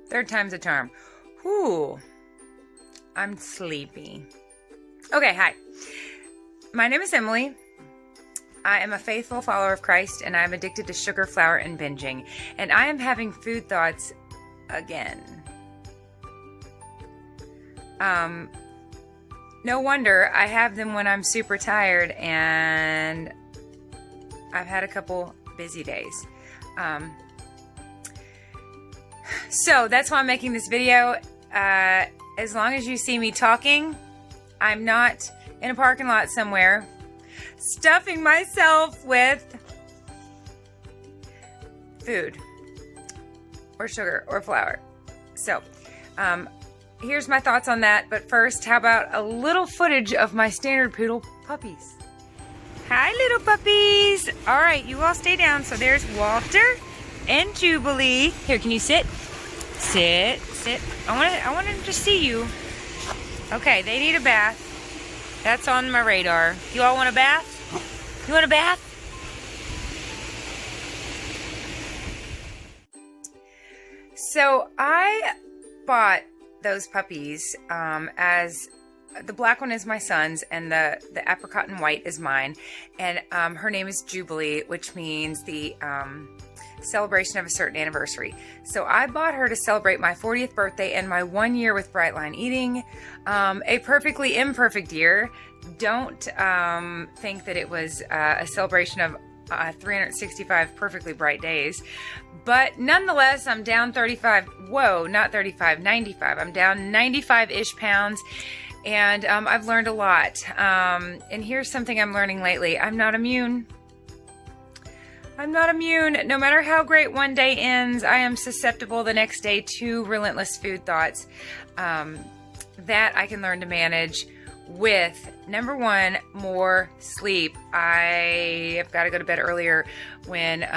Third time's a charm. Whew. I'm sleepy. Okay, hi. My name is Emily. I am a faithful follower of Christ, and I'm addicted to sugar, flour, and binging. And I am having food thoughts again. No wonder I have them when I'm super tired, and I've had a couple busy days. So that's why I'm making this video. As long as you see me talking, I'm not in a parking lot somewhere stuffing myself with food or sugar or flour. So here's my thoughts on that. But first, how about a little footage of my standard poodle puppies? Hi, little puppies. All right, you all stay down. So there's Walter and Jubilee. Here, can you sit? Sit. I want them to see you. Okay, they need a bath. That's on my radar. You all want a bath? You want a bath? So I bought those puppies as the black one is my son's and the apricot and white is mine. And her name is Jubilee, which means the celebration of a certain anniversary. So I bought her to celebrate my 40th birthday and my 1 year with Bright Line Eating. A perfectly imperfect year. Don't think that it was a celebration of 365 perfectly bright days. But nonetheless, I'm down 35. Whoa, not 35, 95. I'm down 95-ish pounds. And I've learned a lot. And here's something I'm learning lately. I'm not immune. I'm not immune. No matter how great one day ends, I am susceptible the next day to relentless food thoughts. That I can learn to manage with, number one, more sleep. I have got to go to bed earlier when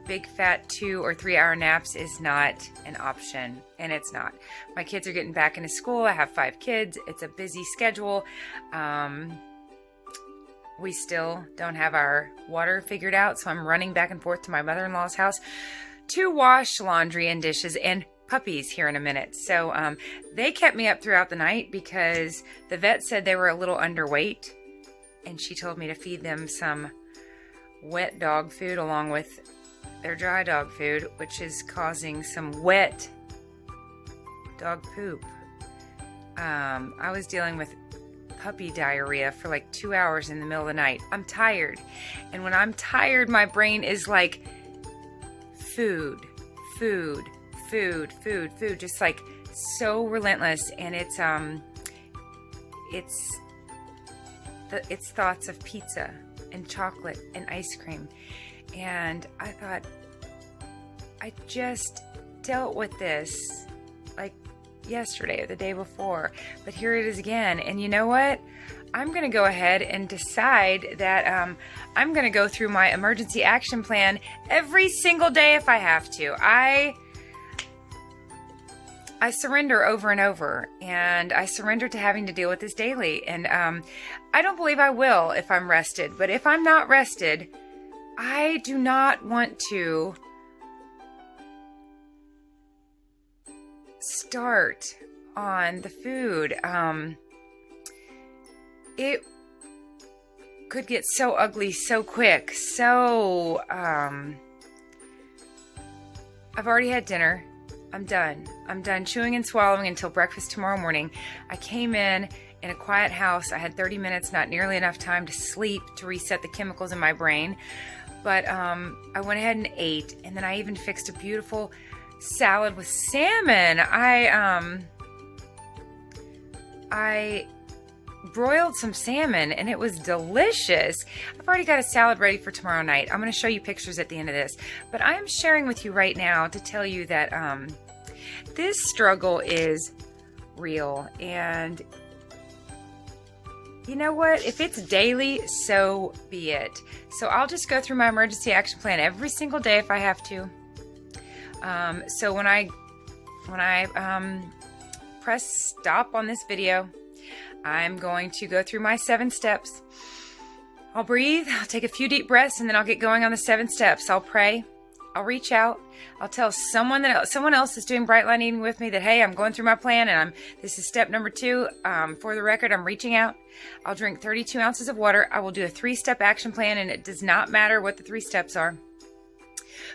big fat 2 or 3 hour naps is not an option, and it's not. My kids are getting back into school. I have 5 kids. It's a busy schedule. We still don't have our water figured out, so I'm running back and forth to my mother-in-law's house to wash laundry and dishes and puppies here in a minute. So they kept me up throughout the night because the vet said they were a little underweight, and she told me to feed them some wet dog food along with their dry dog food, which is causing some wet dog poop. I was dealing with puppy diarrhea for like 2 hours in the middle of the night. I'm tired. And when I'm tired, my brain is like food, just like so relentless. And it's thoughts of pizza and chocolate and ice cream. And I thought, I just dealt with this like yesterday or the day before, but here it is again. And you know what? I'm going to go ahead and decide that I'm going to go through my emergency action plan every single day if I have to. I surrender over and over, and I surrender to having to deal with this daily. And I don't believe I will if I'm rested, but if I'm not rested, I do not want to start on the food. It could get so ugly so quick. So I've already had dinner. I'm done. I'm done chewing and swallowing until breakfast tomorrow morning. I came in a quiet house. I had 30 minutes, not nearly enough time to sleep to reset the chemicals in my brain. But I went ahead and ate, and then I even fixed a beautiful salad with salmon. I broiled some salmon, and it was delicious. I've already got a salad ready for tomorrow night. I'm going to show you pictures at the end of this. But I am sharing with you right now to tell you that this struggle is real. And you know what? If it's daily, so be it. So I'll just go through my emergency action plan every single day if I have to. So when I press stop on this video, I'm going to go through my 7 steps. I'll breathe, I'll take a few deep breaths, and then I'll get going on the 7 steps. I'll pray, I'll reach out. I'll tell someone else is doing Bright Line Eating with me that, hey, I'm going through my plan and this is step number 2. For the record, I'm reaching out. I'll drink 32 ounces of water. I will do a 3-step action plan, and it does not matter what the 3 steps are.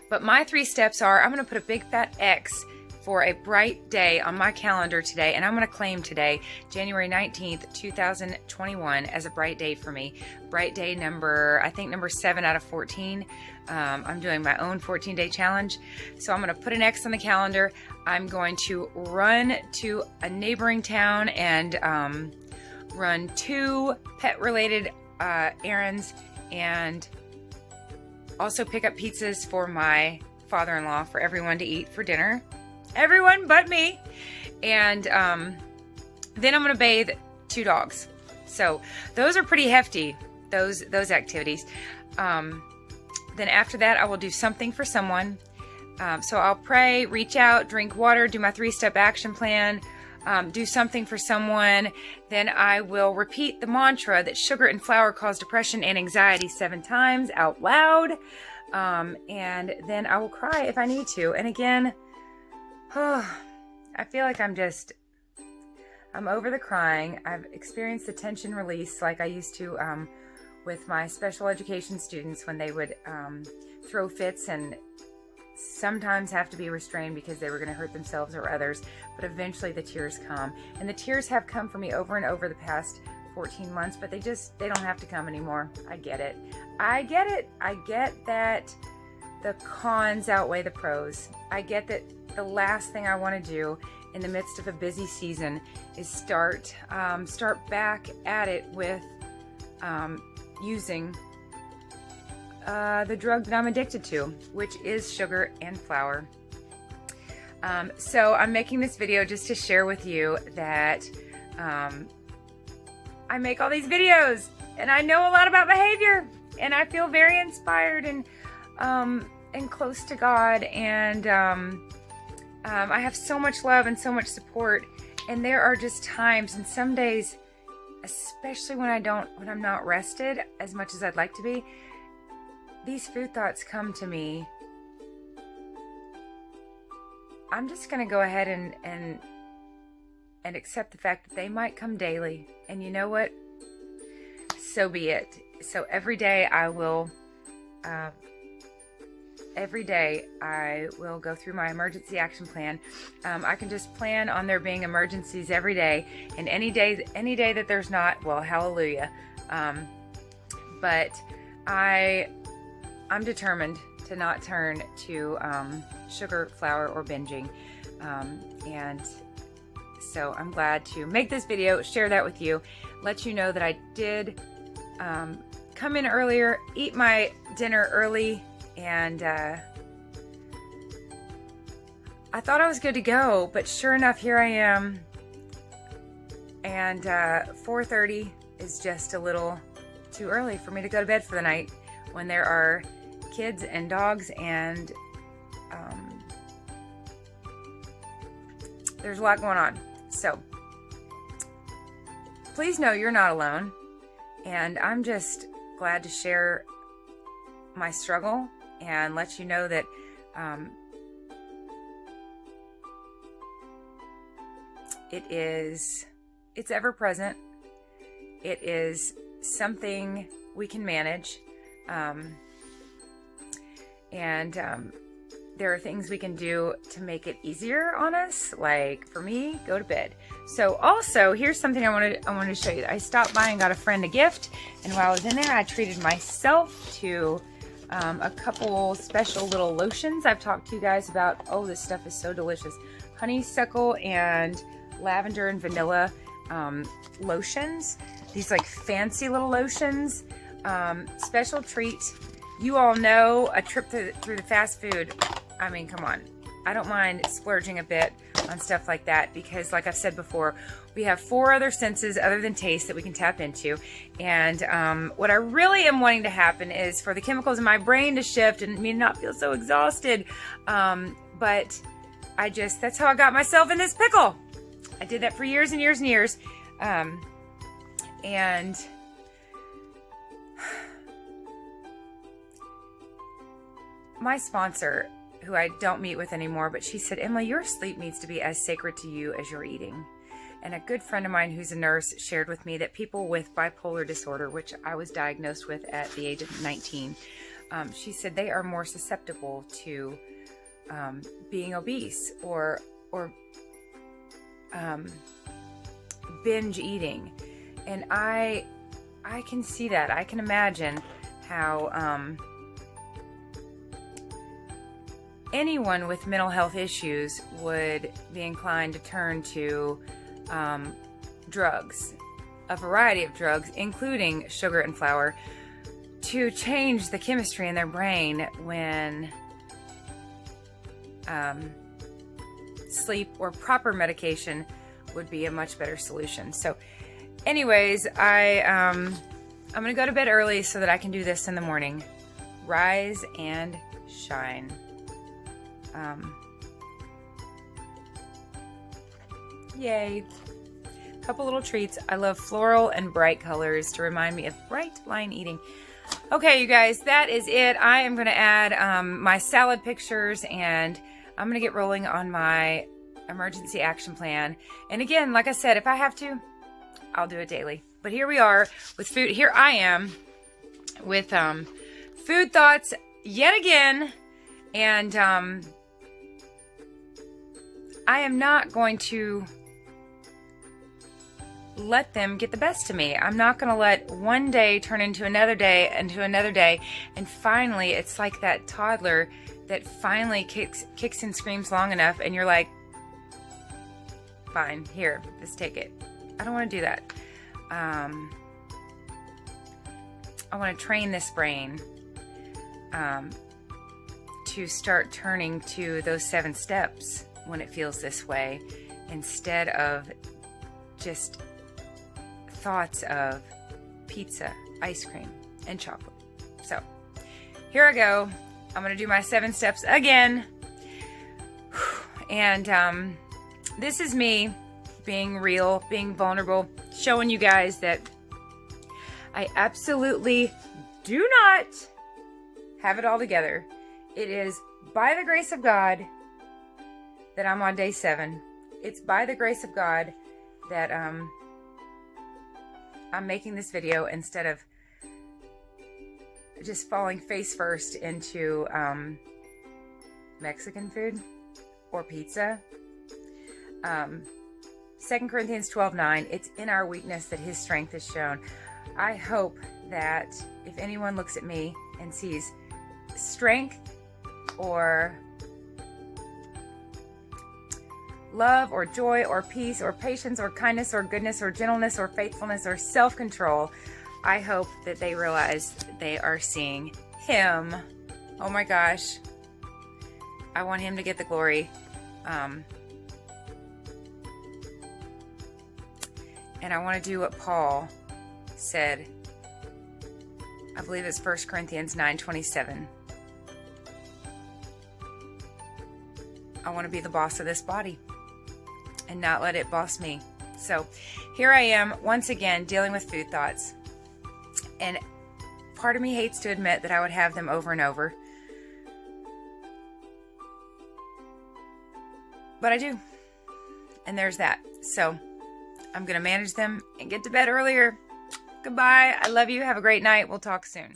But my 3 steps are, I'm going to put a big fat X for a bright day on my calendar today, and I'm going to claim today, January 19th, 2021, as a bright day for me. Bright day number 7 out of 14. I'm doing my own 14-day challenge, so I'm going to put an X on the calendar. I'm going to run to a neighboring town and run 2 pet-related errands, and also pick up pizzas for my father-in-law for everyone to eat for dinner. Everyone but me. And then I'm going to bathe 2 dogs. So those are pretty hefty, those activities. Then after that, I will do something for someone. So I'll pray, reach out, drink water, do my 3-step action plan, do something for someone. Then I will repeat the mantra that sugar and flour cause depression and anxiety 7 times out loud. And then I will cry if I need to. And again, I feel like I'm over the crying. I've experienced the tension release like I used to with my special education students when they would throw fits and sometimes have to be restrained because they were going to hurt themselves or others. But eventually the tears come. And the tears have come for me over and over the past 14 months, but they don't have to come anymore. I get it. I get that the cons outweigh the pros. I get that the last thing I want to do in the midst of a busy season is start back at it with using the drug that I'm addicted to, which is sugar and flour. So I'm making this video just to share with you that I make all these videos and I know a lot about behavior, and I feel very inspired and close to God, and I have so much love and so much support. And there are just times, and some days, especially when I'm not rested as much as I'd like to be, these food thoughts come to me. I'm just going to go ahead and accept the fact that they might come daily. And you know what? So be it. So every day I will go through my emergency action plan. I can just plan on there being emergencies every day, and any day that there's not, well, hallelujah. But I'm determined to not turn to sugar, flour, or binging. And so I'm glad to make this video, share that with you, let you know that I did come in earlier, eat my dinner early, and I thought I was good to go, but sure enough, here I am. And 4:30 is just a little too early for me to go to bed for the night when there are kids and dogs, and there's a lot going on. So please know you're not alone, and I'm just glad to share my struggle and let you know that it's ever present. It is something we can manage, and there are things we can do to make it easier on us. Like for me, go to bed. So also, here's something I wanted to show you. I stopped by and got a friend a gift, and while I was in there, I treated myself to a couple special little lotions I've talked to you guys about. Oh, this stuff is so delicious. Honeysuckle and lavender and vanilla lotions. These like fancy little lotions. Special treat. You all know a trip through the fast food. I mean, come on. I don't mind splurging a bit on stuff like that because, like I've said before, we have 4 other senses other than taste that we can tap into. And what I really am wanting to happen is for the chemicals in my brain to shift and me not feel so exhausted. But that's how I got myself in this pickle. I did that for years and years and years. And my sponsor, who I don't meet with anymore, but she said, Emily, your sleep needs to be as sacred to you as your eating. And a good friend of mine who's a nurse shared with me that people with bipolar disorder, which I was diagnosed with at the age of 19, she said they are more susceptible to being obese or binge eating. And I can see that. I can imagine how anyone with mental health issues would be inclined to turn to drugs, a variety of drugs, including sugar and flour, to change the chemistry in their brain when sleep or proper medication would be a much better solution. So anyways, I'm going to go to bed early so that I can do this in the morning. Rise and shine. Yay. Couple little treats. I love floral and bright colors to remind me of bright line eating. Okay, you guys, that is it. I am going to add my salad pictures, and I'm going to get rolling on my emergency action plan. And again, like I said, if I have to, I'll do it daily. But here we are with food. Here I am with food thoughts yet again. And I am not going to let them get the best of me. I'm not going to let one day turn into another day, and finally it's like that toddler that finally kicks and screams long enough, and you're like, fine, here, just take it. I don't want to do that. I want to train this brain to start turning to those 7 steps when it feels this way, instead of just thoughts of pizza, ice cream, and chocolate. So here I go. I'm going to do my 7 steps again. And this is me being real, being vulnerable, showing you guys that I absolutely do not have it all together. It is by the grace of God that I'm on day 7. It's by the grace of God that I'm making this video instead of just falling face first into Mexican food or pizza. 2 Corinthians 12:9, it's in our weakness that his strength is shown. I hope that if anyone looks at me and sees strength or love or joy or peace or patience or kindness or goodness or gentleness or faithfulness or self-control, I hope that they realize that they are seeing him. Oh my gosh. I want him to get the glory. And I want to do what Paul said. I believe it's 1 Corinthians 9:27. I want to be the boss of this body and not let it boss me. So here I am once again dealing with food thoughts. And part of me hates to admit that I would have them over and over. But I do. And there's that. So I'm going to manage them and get to bed earlier. Goodbye. I love you. Have a great night. We'll talk soon.